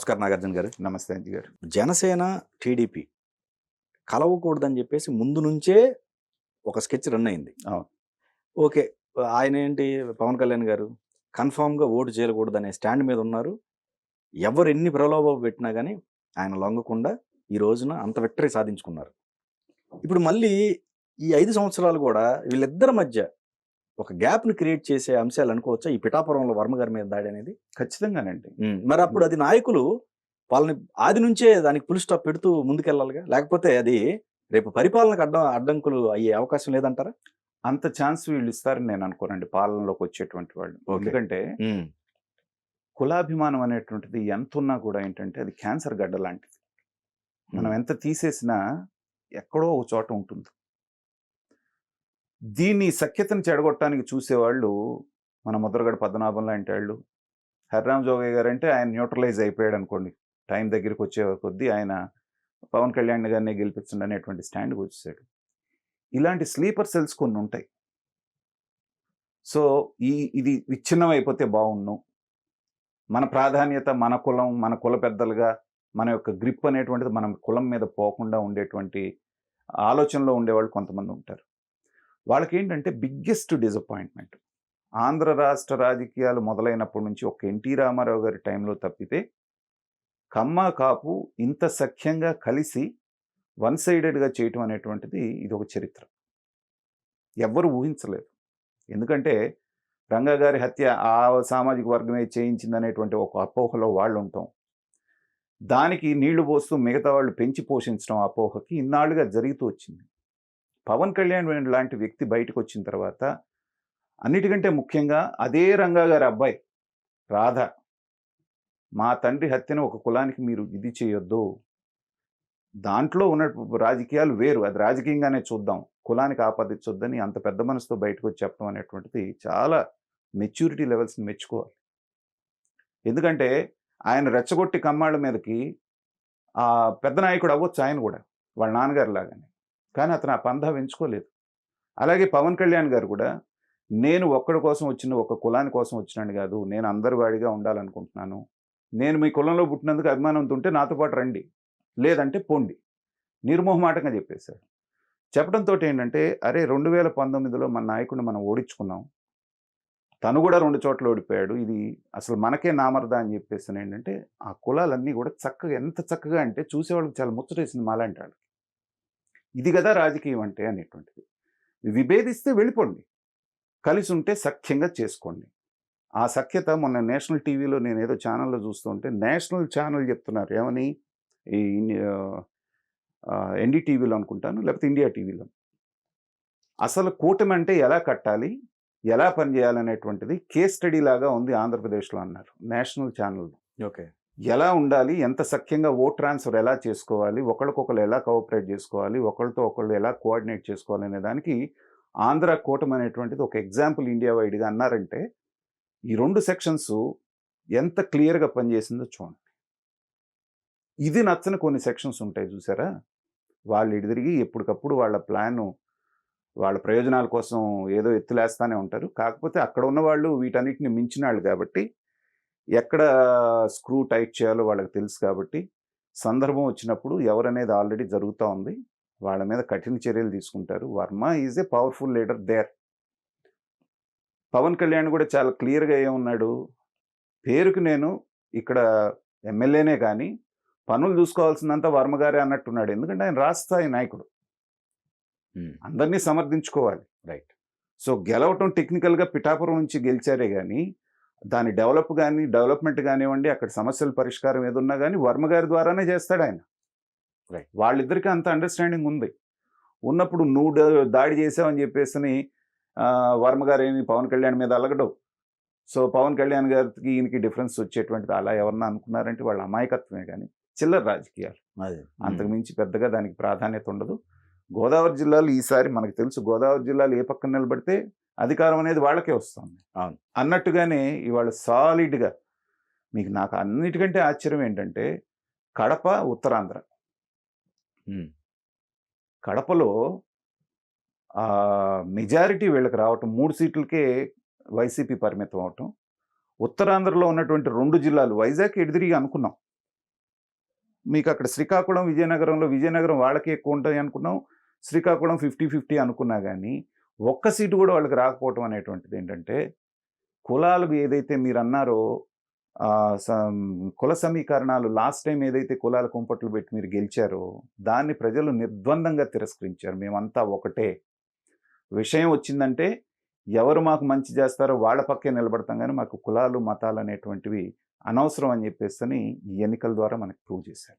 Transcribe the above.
నమస్కారం నాగార్జున గారు. నమస్తే అంజి గారు. జనసేన, టీడీపీ కలవకూడదని చెప్పేసి ముందు నుంచే ఒక స్కెచ్ రన్ అయింది. అవును. ఓకే. ఆయనేంటి పవన్ కళ్యాణ్ గారు కన్ఫర్మ్‌గా ఓటు చేయకూడదనే స్టాండ్ మీద ఉన్నారు. ఎవరు ఎన్ని ప్రలోభాలు పెట్టినా గాని ఆయన లొంగకుండా ఈ రోజున అంత విక్టరీ సాధించుకున్నారు. ఇప్పుడు మళ్ళీ ఈ 5 సంవత్సరాలు కూడా వీళ్ళిద్దరి మధ్య ఒక గ్యాప్‌ని క్రియేట్ చేసే అంశాలు అనుకోవచ్చా? ఈ పిఠాపురంలో వర్మ గారి మీద దాడి అనేది? ఖచ్చితంగానండి. మరి అప్పుడు అది నాయకులు వాళ్ళని ఆది నుంచే దానికి ఫుల్ స్టాప్ పెడుతూ ముందుకెళ్ళాలిగా. లేకపోతే అది రేపు పరిపాలనకు అడ్డంకులు అయ్యే అవకాశం లేదంటారా? అంత ఛాన్స్ వీళ్ళు ఇస్తారని నేను అనుకోనండి పాలనలోకి వచ్చేటువంటి వాళ్ళు. ఓకే. ఎందుకంటే కులాభిమానం అనేటువంటిది ఎంతున్నా కూడా ఏంటంటే అది క్యాన్సర్ గడ్డ లాంటిది. మనం ఎంత తీసేసినా ఎక్కడో ఒక చోట ఉంటుంది. దీన్ని సఖ్యతను చెడగొట్టడానికి చూసేవాళ్ళు మన ముద్రగడ పద్మనాభం లాంటి వాళ్ళు, హరిరామ్ జోగయ్య గారు అంటే ఆయన న్యూట్రలైజ్ అయిపోయాడు అనుకోండి. టైం దగ్గరికి వచ్చే కొద్దీ ఆయన పవన్ కళ్యాణ్ గారిని గెలిపించండి అనేటువంటి స్టాండ్కి వచ్చేసాడు. ఇలాంటి స్లీపర్ సెల్స్ కొన్ని ఉంటాయి. సో ఇది విచ్ఛిన్నం అయిపోతే బాగుండు, మన ప్రాధాన్యత మన కులం, మన కుల పెద్దలుగా మన యొక్క గ్రిప్ అనేటువంటిది మనం కులం మీద పోకుండా ఉండేటువంటి ఆలోచనలో ఉండేవాళ్ళు కొంతమంది ఉంటారు. వాళ్ళకి ఏంటంటే బిగ్గెస్ట్ డిసప్పాయింట్మెంట్ ఆంధ్ర రాష్ట్ర రాజకీయాలు మొదలైనప్పటి నుంచి ఒక ఎన్టీ రామారావు గారి టైంలో తప్పితే కమ్మ కాపు ఇంత సఖ్యంగా కలిసి వన్ సైడెడ్గా చేయటం అనేటువంటిది ఇది ఒక చరిత్ర. ఎవ్వరు ఊహించలేదు. ఎందుకంటే రంగా గారి హత్య ఆ సామాజిక వర్గమే చేయించింది అనేటువంటి ఒక అపోహలో వాళ్ళు ఉంటాం. దానికి నీళ్లు పోస్తూ మిగతా వాళ్ళు పెంచి పోషించడం అపోహకి ఇన్నాళ్ళుగా జరుగుతూ వచ్చింది. పవన్ కళ్యాణ్ లాంటి వ్యక్తి బయటకు వచ్చిన తర్వాత అన్నిటికంటే ముఖ్యంగా అదే రంగా గారి అబ్బాయి రాధ, మా తండ్రి హత్యను ఒక కులానికి మీరు ఇది చేయొద్దు, దాంట్లో ఉన్న రాజకీయాలు వేరు, అది రాజకీయంగానే చూద్దాం, కులానికి ఆపాదించొద్దని అంత పెద్ద మనసుతో బయటకు వచ్చి చెప్పడం అనేటువంటిది చాలా మెచ్యూరిటీ లెవెల్స్ని మెచ్చుకోవాలి. ఎందుకంటే ఆయన రెచ్చగొట్టి కమ్మాళ్ళ మీదకి ఆ పెద్ద నాయకుడు అవ్వచ్చు ఆయన కూడా, వాళ్ళ నాన్నగారు లాగానే. కానీ అతను ఆ పంధా ఎంచుకోలేదు. అలాగే పవన్ కళ్యాణ్ గారు కూడా నేను ఒక్కడి కోసం వచ్చిన ఒక కులాని కోసం వచ్చినాను కాదు, నేను అందరి వాడిగా ఉండాలనుకుంటున్నాను, నేను మీ కులంలో పుట్టినందుకు అభిమానంతో ఉంటే నాతో పాటు రండి, లేదంటే పోండి, నిర్మోహమాటంగా చెప్పేశారు. చెప్పడంతో ఏంటంటే అరే 2019లో మన నాయకుడిని మనం ఓడించుకున్నాం, తను కూడా 2 చోట్ల ఓడిపోయాడు, ఇది అసలు మనకే నామరదా అని చెప్పేసి ఏంటంటే ఆ కులాలన్నీ కూడా చక్కగా, ఎంత చక్కగా అంటే చూసేవాళ్ళకి చాలా ముచ్చటేసింది మాలాంటి వాళ్ళకి. ఇది కదా రాజకీయం అంటే అనేటువంటిది. విభేదిస్తే వెళ్ళిపోండి, కలిసి ఉంటే సఖ్యంగా చేసుకోండి. ఆ సఖ్యత మొన్న నేషనల్ టీవీలో నేను ఏదో ఛానల్లో చూస్తుంటే నేషనల్ ఛానల్ చెప్తున్నారు ఏమని, ఈ ఎన్డీటీవీలో అనుకుంటాను, లేకపోతే ఇండియా టీవీలో, అసలు కూటమి అంటే ఎలా కట్టాలి, ఎలా పనిచేయాలనేటువంటిది కేస్ స్టడీ లాగా ఉంది ఆంధ్రప్రదేశ్లో అన్నారు నేషనల్ ఛానల్లో. ఓకే. ఎలా ఉండాలి, ఎంత సఖ్యంగా ఓట్ ట్రాన్స్ఫర్ ఎలా చేసుకోవాలి, ఒకరికొకరు ఎలా కోఆపరేట్ చేసుకోవాలి, ఒకరితో ఒకళ్ళు ఎలా కోఆర్డినేట్ చేసుకోవాలి అనే దానికి ఆంధ్ర కూటమి అనేటువంటిది ఒక ఎగ్జాంపుల్ ఇండియా వైడ్గా అన్నారంటే ఈ 2 సెక్షన్స్ ఎంత క్లియర్గా పనిచేసిందో చూడండి. ఇది నచ్చని కొన్ని సెక్షన్స్ ఉంటాయి చూసారా, వాళ్ళు ఎదురిగి ఎప్పటికప్పుడు వాళ్ళ ప్లాను, వాళ్ళ ప్రయోజనాల కోసం ఏదో ఎత్తులేస్తానే ఉంటారు. కాకపోతే అక్కడ ఉన్న వాళ్ళు వీటన్నిటిని మించిన వాళ్ళు కాబట్టి ఎక్కడ స్క్రూ టైట్ చేయాలో వాళ్ళకి తెలుసు కాబట్టి సందర్భం వచ్చినప్పుడు ఎవరనేది ఆల్రెడీ జరుగుతూ ఉంది, వాళ్ళ మీద కఠిన చర్యలు తీసుకుంటారు. Varma is a powerful leader there. Pawan Kalyan కూడా చాలా క్లియర్గా ఏమున్నాడు, పేరుకు నేను ఇక్కడ ఎమ్మెల్యేనే కానీ పనులు చూసుకోవాల్సిందంతా వర్మ గారే అన్నట్టున్నాడు. ఎందుకంటే ఆయన రాష్ట్రస్థాయి నాయకుడు, అందరినీ సమర్థించుకోవాలి. రైట్. సో గెలవటం టెక్నికల్గా పిఠాపురం నుంచి గెలిచారే కానీ దాని డెవలప్మెంట్ కానివ్వండి, అక్కడ సమస్యల పరిష్కారం ఏదున్నా కానీ వర్మ గారి ద్వారానే చేస్తాడు ఆయన. రైట్. వాళ్ళిద్దరికీ అంత అండర్స్టాండింగ్ ఉంది. ఉన్నప్పుడు నువ్వు దాడి చేసావని చెప్పేసి వర్మ గారు ఏమి పవన్ కళ్యాణ్ మీద అలగడు. సో పవన్ కళ్యాణ్ గారికి ఈయనకి డిఫరెన్స్ వచ్చేటువంటిది అలా ఎవరన్నా అనుకున్నారంటే వాళ్ళ అమాయకత్వమే కానీ చిల్లర రాజకీయాలు, అంతకుమించి పెద్దగా దానికి ప్రాధాన్యత ఉండదు. గోదావరి జిల్లాలో ఈసారి మనకు తెలుసు, గోదావరి జిల్లాలో ఏ పక్కన నిలబడితే అధికారం అనేది వాళ్ళకే వస్తుంది. అవును. అన్నట్టుగానే ఇవాళ సాలిడ్గా మీకు, నాకు అన్నిటికంటే ఆశ్చర్యం ఏంటంటే కడప, ఉత్తరాంధ్ర. కడపలో మెజారిటీ వీళ్ళకి రావటం, 3 సీట్లకే వైసీపీ పరిమితం అవటం. ఉత్తరాంధ్రలో ఉన్నటువంటి 2 జిల్లాలు వైజాగ్ ఎదురిగా అనుకున్నాం, మీకు అక్కడ శ్రీకాకుళం, విజయనగరం వాళ్ళకే ఎక్కువ ఉంటాయి అనుకున్నాం. శ్రీకాకుళం 50-50 అనుకున్నా గానీ, ఒక్క సీటు గూడా వాళ్ళకి రాకపోవటం అనేటువంటిదేంటంటే, కులాలకు ఏదైతే మీరన్నారో కుల సమీకరణాలు లాస్ట్ టైమ్ ఏదైతే కులాల కుంపట్లు పెట్టి మీరు గెలిచారో, దాన్ని ప్రజలు నిర్ద్వందంగా తిరస్కరించారు. మేమంతా ఒకటే. విషయం వచ్చిందంటే, ఎవరు మాకు మంచి జేస్తారో వాళ్ళ పక్కే నిలబడతాం గానీ, మాకు కులాలు, మతాలనేటువంటివి అనవసరం అని జెప్పేసని ఈ ఎన్నికల ద్వారా మనకు ప్రూవ్ చేశారు.